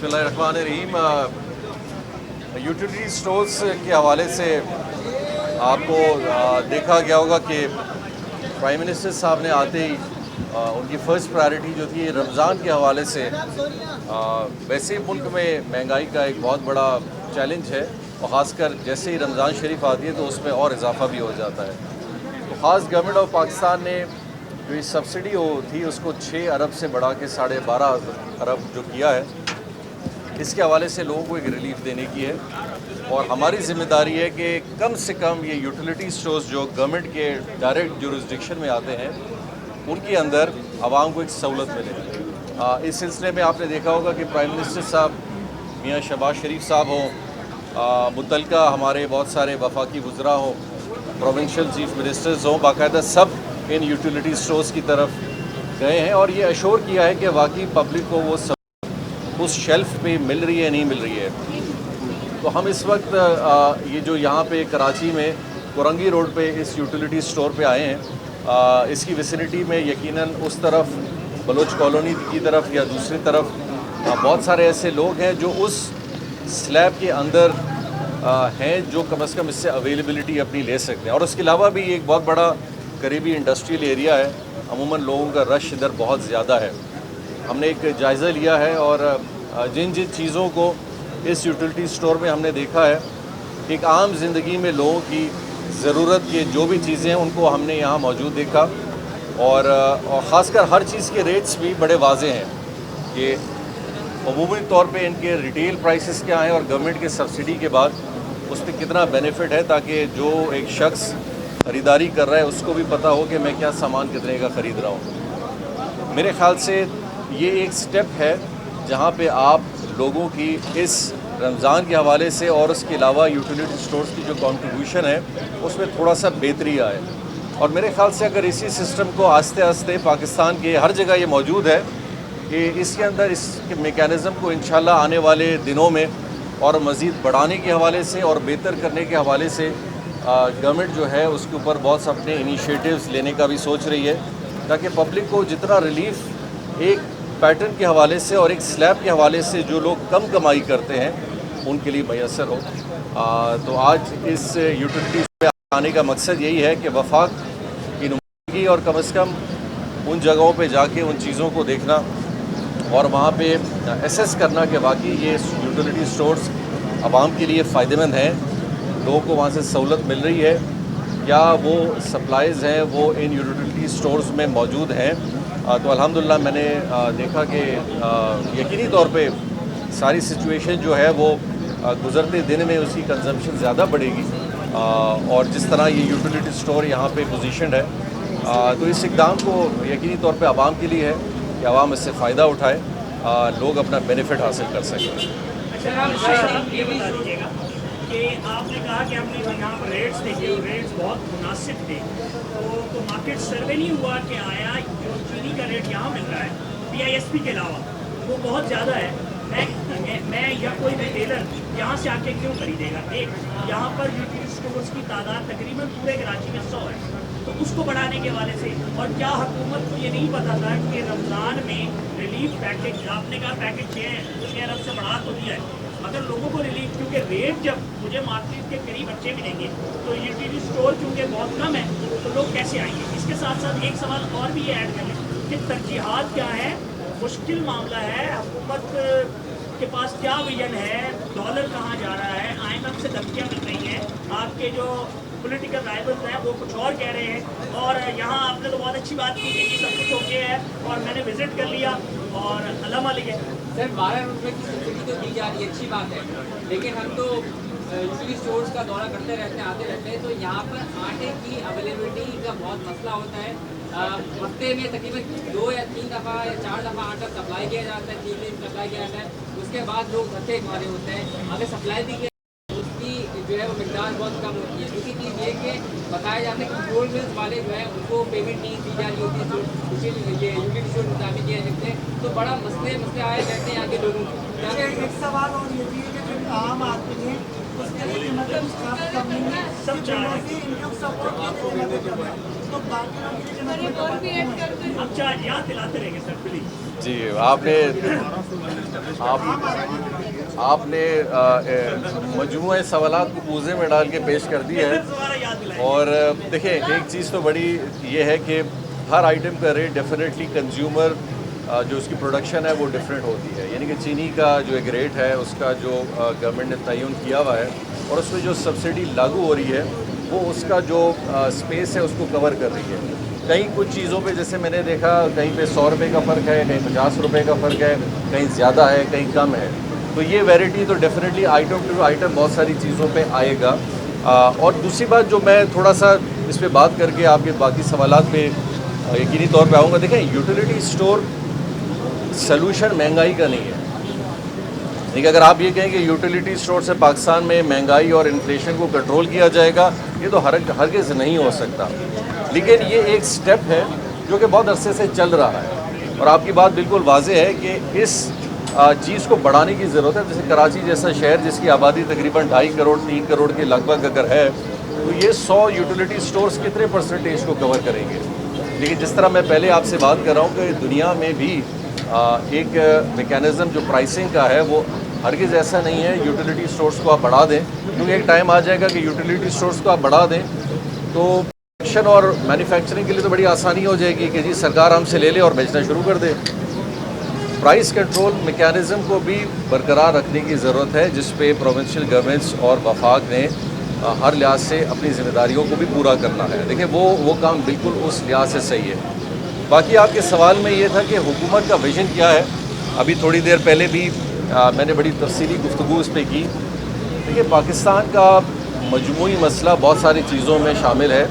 बिस्मिल्लाहिर्रहमानिर्रहीम। Utility stores के हवाले से आपको देखा गया होगा कि प्राइम मिनिस्टर साहब ने आते ही उनकी फ़र्स्ट प्रायोरिटी जो थी रमज़ान के हवाले से, वैसे ही मुल्क में महंगाई का एक बहुत बड़ा चैलेंज है और ख़ासकर जैसे ही रमज़ान शरीफ आती है तो उसमें और इजाफ़ा भी हो जाता है। तो ख़ास गवर्नमेंट ऑफ पाकिस्तान ने जो ये सब्सिडी थी उसको 6 अरब से बढ़ा के 12.5 अरब जो किया है, इसके हवाले से लोगों को एक रिलीफ देने की है। और हमारी ज़िम्मेदारी है कि कम से कम ये यूटिलिटी स्टोर्स जो गवर्नमेंट के डायरेक्ट जुरिसडिक्शन में आते हैं उनके अंदर आवाम को एक सहूलत मिले। इस सिलसिले में आपने देखा होगा कि प्राइम मिनिस्टर साहब मियाँ शहबाज शरीफ साहब हों, मुतल्लिका हमारे बहुत सारे वफाकी वज़रा हों, प्रोविंशियल चीफ मिनिस्टर्स हों, बाकायदा सब इन यूटिलिटी स्टोर्स की तरफ गए हैं और ये अश्योर किया है कि वाकई पब्लिक को वो सब उस शेल्फ पे मिल रही है नहीं मिल रही है। तो हम इस वक्त ये जो यहाँ पे कराची में कोरंगी रोड पे इस यूटिलिटी स्टोर पे आए हैं। इसकी विसिनिटी में यकीनन उस तरफ बलोच कॉलोनी की तरफ या दूसरी तरफ बहुत सारे ऐसे लोग हैं जो उस स्लैब के अंदर हैं जो कम से कम इससे अवेलेबिलिटी अपनी ले सकते हैं। और उसके अलावा भी एक बहुत बड़ा करीबी इंडस्ट्रियल एरिया है, अमूमन लोगों का रश इधर बहुत ज़्यादा है। हमने एक जायज़ा लिया है और जिन जिन चीज़ों को इस यूटिलिटी स्टोर में हमने देखा है, एक आम ज़िंदगी में लोगों की ज़रूरत के जो भी चीज़ें हैं उनको हमने यहाँ मौजूद देखा। और ख़ासकर हर चीज़ के रेट्स भी बड़े वाज़ेह हैं कि अमूमी तौर पे इनके रिटेल प्राइसेस क्या हैं और गवर्नमेंट के सब्सिडी के बाद उस पर कितना बेनिफिट है, ताकि जो एक शख्स ख़रीदारी कर रहा है उसको भी पता हो कि मैं क्या सामान कितने का ख़रीद रहा हूँ। मेरे ख़्याल से ये एक स्टेप है जहाँ पे आप लोगों की इस रमज़ान के हवाले से और उसके अलावा यूटिलिटी स्टोर्स की जो कंट्रीब्यूशन है उसमें थोड़ा सा बेहतरी आए। और मेरे ख़्याल से अगर इसी सिस्टम को आस्ते आस्ते पाकिस्तान के हर जगह ये मौजूद है कि इसके अंदर इस मेकैनिज़म को इंशाल्लाह आने वाले दिनों में और मज़ीद बढ़ाने के हवाले से और बेहतर करने के हवाले से गवर्नमेंट जो है उसके ऊपर बहुत से अपने इनिशिएटिव्स लेने का भी सोच रही है, ताकि पब्लिक को जितना रिलीफ एक पैटर्न के हवाले से और एक स्लैब के हवाले से जो लोग कम कमाई करते हैं उनके लिए मैसर हो। तो आज इस यूटिलिटी पे आने का मकसद यही है कि वफाक की नुमाइंदगी और कम से कम उन जगहों पे जाके उन चीज़ों को देखना और वहाँ पे एसेस करना कि वाकई ये यूटिलिटी स्टोर्स आवाम के लिए फ़ायदेमंद हैं, लोगों को वहाँ से सहूलत मिल रही है, या वो सप्लाइज़ हैं वो इन यूटिलिटी स्टोर्स में मौजूद हैं। तो अल्हम्दुलिल्लाह मैंने देखा कि यकीनी तौर पे सारी सिचुएशन जो है वो गुज़रते दिन में उसकी कंजम्पशन ज़्यादा बढ़ेगी। और जिस तरह ये यूटिलिटी स्टोर यहाँ पे पोजीशनड है, तो इस इक़दाम को यकीनी तौर पे आवाम के लिए है कि आवाम इससे फ़ायदा उठाए, लोग अपना बेनिफिट हासिल कर सकें। कि आपने कहा कि हमने यहाँ पर रेट्स देखे और रेट्स बहुत मुनासिब थे, तो मार्केट सर्वे नहीं हुआ कि आया जो चीनी का रेट यहाँ मिल रहा है PISP के अलावा वो बहुत ज़्यादा है। मैं या कोई रिटेलर यहाँ से आके क्यों खरीदेगा? एक यहाँ पर यूटिलिटी स्टोर्स की तादाद तकरीबन पूरे कराची में 100 है, तो उसको बढ़ाने के हवाले से। और क्या हुकूमत को ये नहीं पता था कि रमज़ान में रिलीफ पैकेज, आपने कहा पैकेज 6 अरब से बढ़ा तो दिया है, मगर लोगों को रिलीफ, क्योंकि रेट जब मुझे मार्केट के करीब अच्छे मिलेंगे तो यूटिलिटी स्टोर क्योंकि बहुत कम है तो लोग कैसे आएंगे? इसके साथ साथ एक सवाल और भी ऐड कर लें कि तरजीहात क्या है? मुश्किल मामला है, हुकूमत के पास क्या विजन है, डॉलर कहाँ जा रहा है, IMF से धमकियाँ मिल रही हैं, आपके जो पॉलिटिकल राइवल्स हैं वो कुछ और कह रहे हैं। और यहाँ आपने तो बहुत अच्छी बात की कि सब कुछ ओके है और मैंने विज़िट कर लिया और अल्लाह मालिक है। सर 12 रुपये की सब्सिडी तो दी जा रही है, अच्छी बात है, लेकिन हम तो यूटिलिटी स्टोर्स का दौरा करते रहते हैं, आते रहते हैं, तो यहाँ पर आटे की अवेलेबिलिटी का बहुत मसला होता है। हफ्ते में तकरीबन 2 या 3 दफ़ा या 4 दफ़ा आटा सप्लाई किया जाता है, 3 दिन सप्लाई किया जाता है, उसके बाद लोग धक्के मारे होते हैं। अगर सप्लाई दी गई उसकी जो जो है वो मिकदार बहुत कम होती है। दूसरी चीज़ ये कि बताया जाता है कि गोल्ड मिल्स वाले जो है उनको पेमेंट नहीं दी जा रही होती है, जो ये यूनिट शो मुताबिक किए जाते हैं, तो बड़ा मसले आए रहते हैं यहाँ के लोगों को। एक सवाल और ये भी है कि जो आम आदमी है उसके लिए मतलब कम नहीं है, सब चाह रहे हैं। इनको सपोर्ट करने में मदद करना है, तो बाकी लोग के लिए मदद अब चाहे याद दिलाते रहेंगे सर प्लीज। जी आपने मजमूए सवालात को पूजे में डाल के पेश कर दिया है। दोबारा याद दिलाएं। और देखिए एक चीज़ तो बड़ी ये है कि हर आइटम का रेट डेफिनेटली कंज्यूमर जो उसकी प्रोडक्शन है वो डिफरेंट होती है। यानी कि चीनी का जो एक रेट है उसका जो गवर्नमेंट ने तयन किया हुआ है और उसमें जो सब्सिडी लागू हो रही है वो उसका जो स्पेस है उसको कवर कर रही है। कहीं कुछ चीज़ों पे जैसे मैंने देखा कहीं पे 100 रुपये का फ़र्क है, कहीं 50 रुपये का फ़र्क है, कहीं ज़्यादा है, कहीं कम है। तो ये वैरायटी तो डेफिनेटली आइटम टू आइटम बहुत सारी चीज़ों पे आएगा। और दूसरी बात जो मैं थोड़ा सा इस पर बात करके आपके बाकी सवालात पे यकीनी तौर पे आऊँगा। देखें यूटिलिटी स्टोर सलूशन महंगाई का नहीं है। देखिए अगर आप ये कहें कि यूटिलिटी स्टोर से पाकिस्तान में महंगाई और इन्फ्लेशन को कंट्रोल किया जाएगा, ये तो हरगिज़ नहीं हो सकता। लेकिन ये एक स्टेप है जो कि बहुत अरसे से चल रहा है और आपकी बात बिल्कुल वाज़ेह है कि इस चीज़ को बढ़ाने की ज़रूरत है। जैसे कराची जैसा शहर जिसकी आबादी तकरीबन 2.5 करोड़ 3 करोड़ के लगभग अगर है तो ये 100 यूटिलिटी स्टोर्स कितने परसेंटेज को कवर करेंगे। लेकिन जिस तरह मैं पहले आपसे बात कर रहा हूँ कि दुनिया में भी एक मेकैनिज़म जो प्राइसिंग का है वो हरगिज़ ऐसा नहीं है यूटिलिटी स्टोर्स को आप बढ़ा दें, क्योंकि एक टाइम आ जाएगा कि यूटिलिटी स्टोर्स को आप बढ़ा दें तो प्रोडक्शन और मैन्युफैक्चरिंग के लिए तो बड़ी आसानी हो जाएगी कि जी सरकार हमसे ले ले और बेचना शुरू कर दे। प्राइस कंट्रोल मेकैनिज़म को भी बरकरार रखने की ज़रूरत है, जिस पे प्रोविंशियल गवर्नमेंट्स और वफाक ने हर लिहाज से अपनी ज़िम्मेदारियों को भी पूरा करना है। देखिए वो काम बिल्कुल उस लिहाज से सही है। बाकी आपके सवाल में ये था कि हुकूमत का विज़न क्या है। अभी थोड़ी देर पहले भी मैंने बड़ी तफसीली गुफ्तगू इस पर की। देखिए पाकिस्तान का मजमूई मसला बहुत सारी चीज़ों में शामिल है।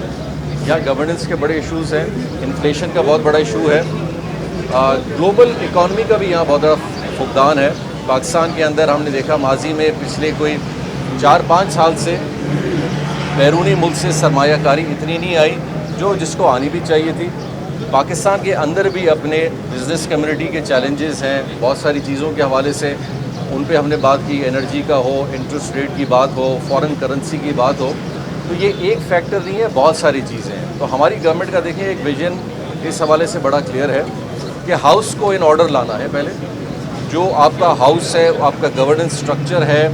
यहाँ गवर्नेंस के बड़े इशूज़ हैं, इन्फ्लेशन का बहुत बड़ा इशू है, ग्लोबल इकॉनमी का भी यहाँ बहुत बड़ा फुकदान है। पाकिस्तान के अंदर हमने देखा माजी में पिछले कोई 4-5 साल से बैरूनी मुल्क से सरमायाकारी इतनी नहीं आई जो जिसको आनी भी चाहिए थी। पाकिस्तान के अंदर भी अपने बिज़नेस कम्युनिटी के चैलेंजेस हैं बहुत सारी चीज़ों के हवाले से, उन पे हमने बात की, एनर्जी का हो, इंटरेस्ट रेट की बात हो, फॉरेन करेंसी की बात हो। तो ये एक फैक्टर नहीं है, बहुत सारी चीज़ें हैं। तो हमारी गवर्नमेंट का देखिए एक विजन इस हवाले से बड़ा क्लियर है कि हाउस को इन ऑर्डर लाना है। पहले जो आपका हाउस है, आपका गवर्नेंस स्ट्रक्चर है,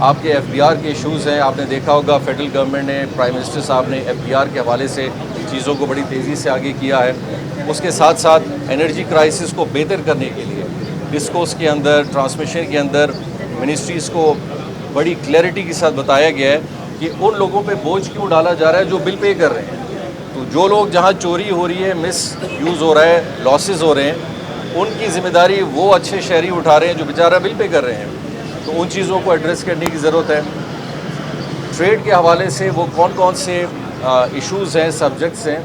आपके FDR के इशूज़ हैं। आपने देखा होगा फेडरल गवर्नमेंट ने, प्राइम मिनिस्टर साहब ने FDR के हवाले से चीज़ों को बड़ी तेज़ी से आगे किया है। उसके साथ साथ एनर्जी क्राइसिस को बेहतर करने के लिए डिस्कोस के अंदर, ट्रांसमिशन के अंदर मिनिस्ट्रीज़ को बड़ी क्लैरिटी के साथ बताया गया है कि उन लोगों पे बोझ क्यों डाला जा रहा है जो बिल पे कर रहे हैं। तो जो लोग जहाँ चोरी हो रही है, मिस यूज़ हो रहा है, लॉसेस हो रहे हैं, उनकी ज़िम्मेदारी वो अच्छे शहरी उठा रहे हैं जो बेचारा बिल पे कर रहे हैं। तो उन चीज़ों को एड्रेस करने की ज़रूरत है। ट्रेड के हवाले से वो कौन कौन से इशूज़ हैं, सब्जेक्ट्स हैं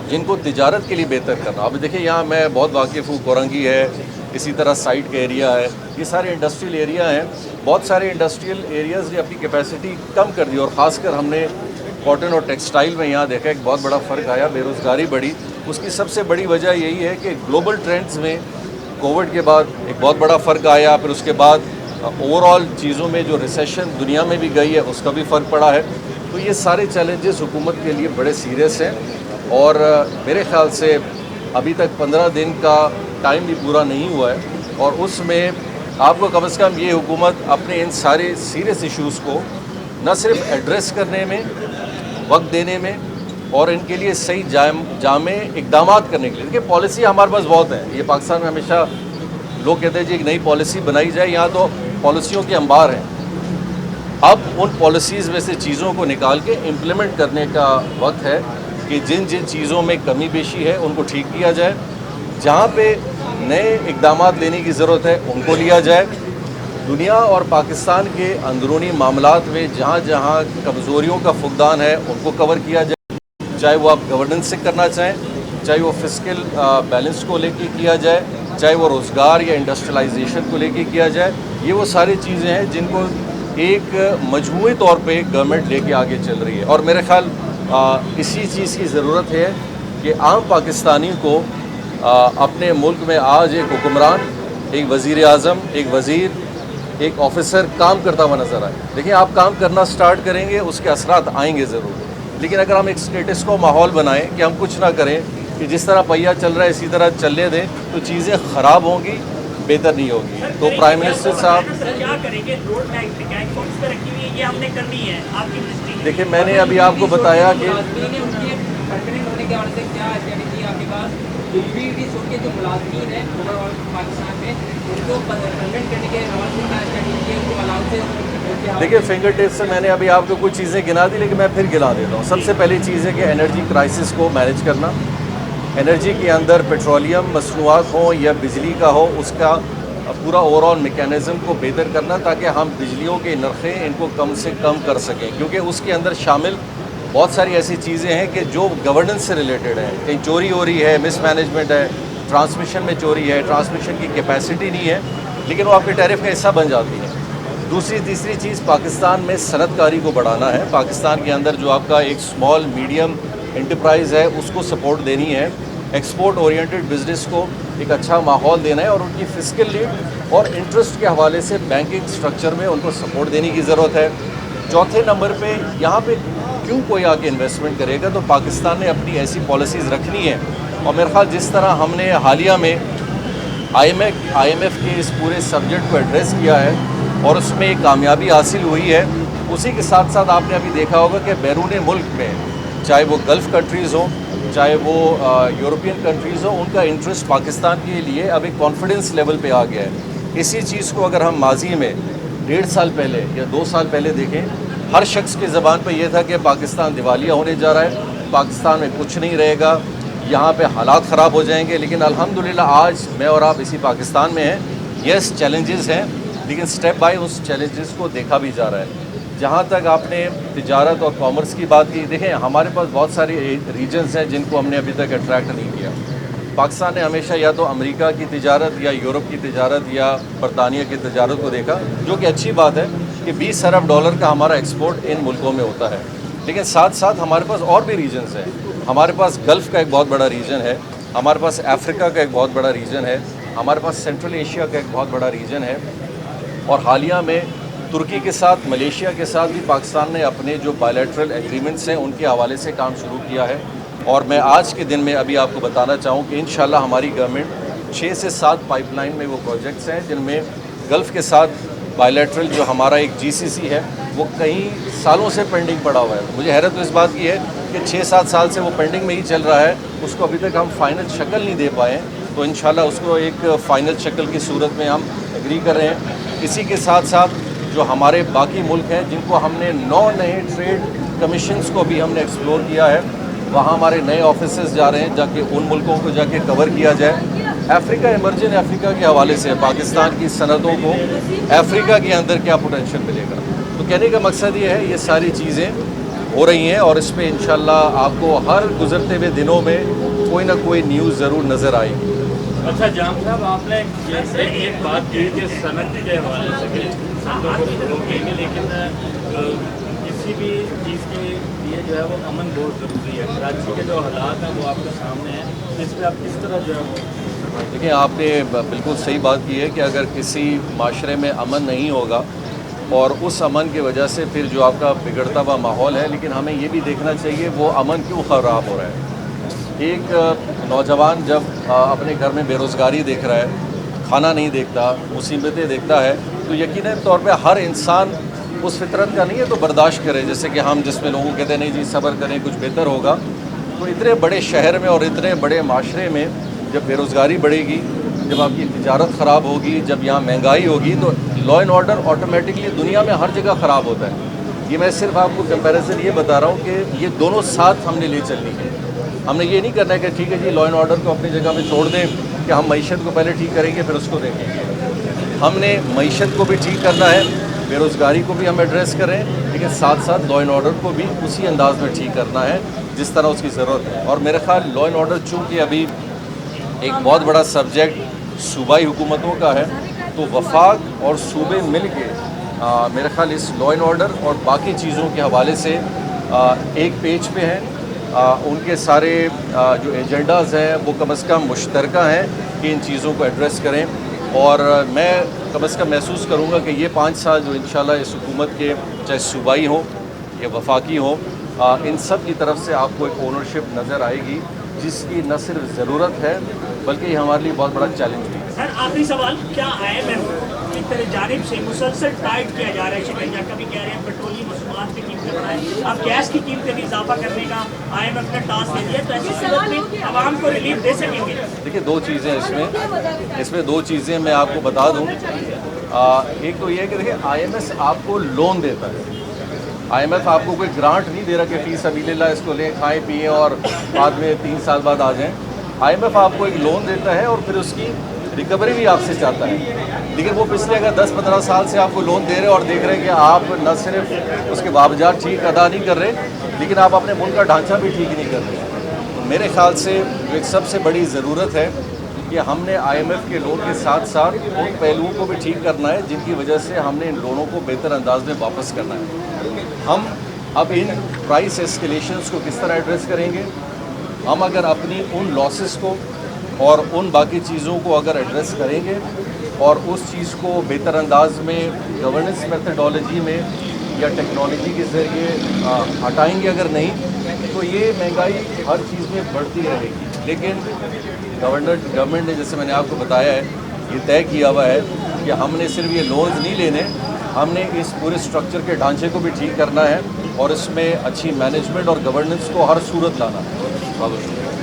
जिनको तिजारत के लिए बेहतर करना। अब देखिए यहाँ मैं बहुत वाकिफ़ हूँ, कोरंगी है, इसी तरह साइट का एरिया है, ये सारे इंडस्ट्रियल एरिया हैं। बहुत सारे इंडस्ट्रियल एरियाज़ ने अपनी कैपेसिटी कम कर दी और ख़ासकर हमने कॉटन और टेक्सटाइल में यहाँ देखा एक बहुत बड़ा फ़र्क आया, बेरोज़गारी बढ़ी। उसकी सबसे बड़ी वजह यही है कि ग्लोबल ट्रेंड्स में कोविड के बाद एक बहुत बड़ा फ़र्क आया, फिर उसके बाद ओवरऑल चीज़ों में जो रिसेशन दुनिया में भी गई है उसका भी फ़र्क पड़ा है। तो ये सारे चैलेंजेस हुकूमत के लिए बड़े सीरियस हैं और मेरे ख़्याल से अभी तक 15 दिन का टाइम भी पूरा नहीं हुआ है और उसमें आपको कम से कम ये हुकूमत अपने इन सारे सीरियस इश्यूज़ को न सिर्फ एड्रेस करने में, वक्त देने में और इनके लिए सही जामे इक़दाम करने के लिए। देखिए पॉलिसी हमारे पास बहुत है। ये पाकिस्तान में हमेशा लोग कहते हैं जी एक नई पॉलिसी बनाई जाए, यहाँ तो पॉलिसियों के अंबार हैं। अब उन पॉलिसीज़ में से चीज़ों को निकाल के इम्प्लीमेंट करने का वक्त है कि जिन जिन चीज़ों में कमी पेशी है उनको ठीक किया जाए, जहाँ पे नए इक़दाम लेने की ज़रूरत है उनको लिया जाए। दुनिया और पाकिस्तान के अंदरूनी मामलात में जहाँ जहाँ कमज़ोरियों का फुकदान है उनको कवर किया जाए, चाहे वो आप गवर्नेंस से करना चाहें, चाहे वो फिस्कल बैलेंस को लेके किया जाए, चाहे वो रोज़गार या इंडस्ट्रियलाइजेशन को लेके किया जाए। ये वो सारी चीज़ें हैं जिनको ایک مجموعی طور پہ گورنمنٹ لے کے آگے چل رہی ہے، اور میرے خیال اسی چیز کی ضرورت ہے کہ عام پاکستانی کو اپنے ملک میں آج ایک حکمران، ایک وزیر اعظم، ایک وزیر، ایک آفیسر کام کرتا ہوا نظر آئے۔ دیکھیں، آپ کام کرنا سٹارٹ کریں گے، اس کے اثرات آئیں گے ضرور، لیکن اگر ہم ایک اسٹیٹس کو ماحول بنائیں کہ ہم کچھ نہ کریں، کہ جس طرح پہیہ چل رہا ہے اسی طرح چلنے دیں، تو چیزیں خراب ہوں گی، بہتر نہیں ہوگی۔ تو پرائم منسٹر صاحب کیا کریں گے؟ روڈ میپ پہ رکھی ہوئی ہے، یہ ہم نے کرنی ہے آپ کی منسٹری۔ دیکھیں، میں نے ابھی آپ کو بتایا کہ ملازمین ان کے پرمننٹ ہونے کے حوالے سے کیا اسٹریٹجی ہے آپ کے پاس؟ کے جو ملازمین ہیں اوور آل پاکستان میں، ان کو پرمننٹ کرنے کے حوالے سے کیا اسٹریٹجی ہے؟ ان کو الاؤنسز؟ دیکھیے، فنگر ٹپ سے میں نے ابھی آپ کو کچھ چیزیں گنا دی، لیکن میں پھر گنا دیتا ہوں۔ سب سے پہلی چیز ہے کہ انرجی کرائسس کو مینیج کرنا، انرجی کے اندر پیٹرولیم مصنوعات ہوں یا بجلی کا ہو، اس کا پورا اوور آل میکینزم کو بہتر کرنا، تاکہ ہم بجلیوں کے نرخیں ان کو کم سے کم کر سکیں، کیونکہ اس کے اندر شامل بہت ساری ایسی چیزیں ہیں کہ جو گورننس سے ریلیٹڈ ہیں۔ کہیں چوری ہو رہی ہے، مس مینجمنٹ ہے، ٹرانسمیشن میں چوری ہے، ٹرانسمیشن کی کیپیسٹی نہیں ہے، لیکن وہ آپ کے ٹیرف کا حصہ بن جاتی ہے۔ دوسری تیسری چیز، پاکستان میں صنعت کاری کو بڑھانا ہے، پاکستان کے اندر جو آپ کا ایک اسمال میڈیم انٹرپرائز ہے اس کو سپورٹ دینی ہے، ایکسپورٹ اورینٹڈ بزنس کو ایک اچھا ماحول دینا ہے، اور ان کی فسکل لیڈ اور انٹرسٹ کے حوالے سے بینکنگ سٹرکچر میں ان کو سپورٹ دینے کی ضرورت ہے۔ چوتھے نمبر پہ یہاں پہ کیوں کوئی آ کے انویسٹمنٹ کرے گا؟ تو پاکستان نے اپنی ایسی پالیسیز رکھنی ہے، اور میرے خیال جس طرح ہم نے حالیہ میں آئی ایم ایف کے اس پورے سبجیکٹ کو ایڈریس کیا ہے اور اس میں ایک کامیابی حاصل ہوئی ہے، اسی کے ساتھ ساتھ آپ نے ابھی دیکھا ہوگا کہ بیرون ملک میں، چاہے وہ گلف کنٹریز ہوں، چاہے وہ یورپین کنٹریز ہوں، ان کا انٹرسٹ پاکستان کے لیے اب ایک کانفیڈنس لیول پہ آ گیا ہے۔ اسی چیز کو اگر ہم ماضی میں 1.5 سال پہلے یا 2 سال پہلے دیکھیں، ہر شخص کی زبان پہ یہ تھا کہ پاکستان دیوالیہ ہونے جا رہا ہے، پاکستان میں کچھ نہیں رہے گا، یہاں پہ حالات خراب ہو جائیں گے، لیکن الحمدللہ آج میں اور آپ اسی پاکستان میں ہیں۔ یس، چیلنجز ہیں، لیکن سٹیپ بائی اس چیلنجز کو دیکھا بھی جا رہا ہے۔ جہاں تک آپ نے تجارت اور کامرس کی بات کی، دیکھیں ہمارے پاس بہت سارے ریجنز ہیں جن کو ہم نے ابھی تک اٹریکٹ نہیں کیا۔ پاکستان نے ہمیشہ یا تو امریکہ کی تجارت یا یورپ کی تجارت یا برطانیہ کی تجارت کو دیکھا، جو کہ اچھی بات ہے کہ 20 ارب ڈالر کا ہمارا ایکسپورٹ ان ملکوں میں ہوتا ہے، لیکن ساتھ ساتھ ہمارے پاس اور بھی ریجنز ہیں۔ ہمارے پاس گلف کا ایک بہت بڑا ریجن ہے، ہمارے پاس افریقہ کا ایک بہت بڑا ریجن ہے، ہمارے پاس سینٹرل ایشیا کا ایک بہت بڑا ریجن ہے، اور حالیہ میں ترکی کے ساتھ، ملیشیا کے ساتھ بھی پاکستان نے اپنے جو بائیلیٹرل ایگریمنٹس ہیں ان کے حوالے سے کام شروع کیا ہے۔ اور میں آج کے دن میں ابھی آپ کو بتانا چاہوں کہ انشاءاللہ ہماری گورنمنٹ 6 سے 7 پائپ لائن میں وہ پروجیکٹس ہیں جن میں گلف کے ساتھ بائیلیٹرل جو ہمارا ایک جی سی سی ہے وہ کئی سالوں سے پینڈنگ پڑا ہوا ہے۔ مجھے حیرت اس بات کی ہے کہ 6-7 سال سے وہ پینڈنگ میں ہی چل رہا ہے، اس کو ابھی تک ہم فائنل شکل نہیں دے پائے ہیں، تو انشاءاللہ اس کو ایک فائنل شکل کی صورت میں ہم ایگری کر رہے ہیں۔ اسی کے ساتھ ساتھ جو ہمارے باقی ملک ہیں جن کو ہم نے 9 نئے ٹریڈ کمیشنز کو بھی ہم نے ایکسپلور کیا ہے، وہاں ہمارے نئے آفیسز جا رہے ہیں جا کے ان ملکوں کو جا کے کور کیا جائے۔ افریقہ، ایمرجنگ افریقہ کے حوالے سے پاکستان کی صنعتوں کو افریقہ کے اندر کیا پوٹینشیل ملے گا، تو کہنے کا مقصد یہ ہے یہ ساری چیزیں ہو رہی ہیں، اور اس پہ انشاءاللہ آپ کو ہر گزرتے ہوئے دنوں میں کوئی نہ کوئی نیوز ضرور نظر آئے گی۔ اچھا جام صاحب، آپ نے ایک بات کی کہ صنعت کے حوالے سے بھی صنعتوں کو فروغ دیں گے، لیکن کسی بھی چیز کے لیے جو ہے وہ امن بہت ضروری ہے۔ کراچی کے جو حالات ہیں وہ آپ کے سامنے ہیں، اس پہ آپ کس طرح جو ہے وہ؟ دیکھیں، آپ نے بالکل صحیح بات کی ہے کہ اگر کسی معاشرے میں امن نہیں ہوگا اور اس امن کی وجہ سے پھر جو آپ کا بگڑتا ہوا ماحول ہے، لیکن ہمیں یہ بھی دیکھنا چاہیے وہ امن کیوں خراب ہو رہا ہے۔ ایک نوجوان جب اپنے گھر میں بے روزگاری دیکھ رہا ہے، کھانا نہیں دیکھتا، مصیبتیں دیکھتا ہے، تو یقیناً طور پہ ہر انسان اس فطرت کا نہیں ہے تو برداشت کرے، جیسے کہ ہم جس میں لوگوں کہتے ہیں نہیں جی صبر کریں کچھ بہتر ہوگا۔ تو اتنے بڑے شہر میں اور اتنے بڑے معاشرے میں جب بے روزگاری بڑھے گی، جب آپ کی تجارت خراب ہوگی، جب یہاں مہنگائی ہوگی، تو لا اینڈ آرڈر آٹومیٹکلی دنیا میں ہر جگہ خراب ہوتا ہے۔ یہ میں صرف آپ کو کمپیریزن یہ بتا رہا ہوں کہ یہ دونوں ساتھ ہم نے لے چلنی ہے۔ ہم نے یہ نہیں کرنا ہے کہ ٹھیک ہے جی لا اینڈ آرڈر کو اپنی جگہ پہ چھوڑ دیں کہ ہم معیشت کو پہلے ٹھیک کریں گے پھر اس کو دیکھیں گے۔ ہم نے معیشت کو بھی ٹھیک کرنا ہے، بے روزگاری کو بھی ہم ایڈریس کریں، لیکن ساتھ ساتھ لا اینڈ آرڈر کو بھی اسی انداز میں ٹھیک کرنا ہے جس طرح اس کی ضرورت ہے۔ اور میرے خیال لا اینڈ آرڈر چونکہ ابھی ایک بہت بڑا سبجیکٹ صوبائی حکومتوں کا ہے، تو وفاق اور صوبے مل کے मेरे ख्याल इस लॉ एंड ऑर्डर और बाकी चीज़ों के हवाले से एक पेज पे हैं। उनके सारे जो एजेंडाज़ हैं वो कम से कम मुश्तरका हैं कि इन चीज़ों को एड्रेस करें, और मैं कम से कम महसूस करूँगा कि ये 5 साल जो इंशाल्लाह इस हुकूमत के, चाहे सूबाई हो या वफाकी हो, इन सब की तरफ से आपको एक ओनरशिप नज़र आएगी जिसकी न सिर्फ ज़रूरत है बल्कि ये हमारे लिए बहुत बड़ा चैलेंज भी है। सर आखिरी सवाल, क्या IMF की तरफ जानिब से मुसलसल टाइट किया जा रहा है शिकंजा? कभी कह रहे हैं पेट्रोलियम मसूआत की कीमतें बढ़ाएं, अब गैस की कीमतें भी इजाफा करने का IMF ने टास्क दे दिया, तो ऐसी सूरत में आवाम को रिलीफ दे सकेंगे? देखिए, 2 चीज़ें इसमें 2 चीज़ें मैं आपको बता दूं। एक तो ये है कि देखिए IMF आपको लोन देता है। IMF आपको कोई ग्रांट नहीं दे रहा कि फी सबीलिल्लाह इसको लें, खाएं पिएं और बाद में 3 साल बाद आ जाएं। IMF आपको एक लोन देता है और फिर उसकी रिकवरी भी आपसे चाहता है। लेकिन वो पिछले अगर 10-15 साल से आपको लोन दे रहे हैं और देख रहे हैं कि आप न सिर्फ उसके बावजूद ठीक अदा नहीं कर रहे, लेकिन आप अपने मुल्क का ढांचा भी ठीक नहीं कर रहे। तो मेरे ख्याल से जो एक सबसे बड़ी ज़रूरत है कि हमने IMF के लोन के साथ साथ उन पहलुओं को भी ठीक करना है जिनकी वजह से हमने इन लोनों को बेहतर अंदाज में वापस करना है। हम अब इन प्राइस एस्केलेशंस को किस तरह एड्रेस करेंगे? हम अगर अपनी उन लॉसेस को और उन बाकी चीज़ों को अगर एड्रेस करेंगे और उस चीज़ को बेहतर अंदाज में गवर्नेंस मेथडोलॉजी में या टेक्नोलॉजी के ज़रिए हटाएंगे अगर नहीं, तो ये महंगाई हर चीज़ में बढ़ती रहेगी। लेकिन गवर्नमेंट ने, जैसे मैंने आपको बताया है, ये तय किया हुआ है कि हमने सिर्फ ये लोन्स नहीं लेने, हमने इस पूरे स्ट्रक्चर के ढांचे को भी ठीक करना है और इसमें अच्छी मैनेजमेंट और गवर्नेंस को हर सूरत लाना है। बहुत शुक्रिया।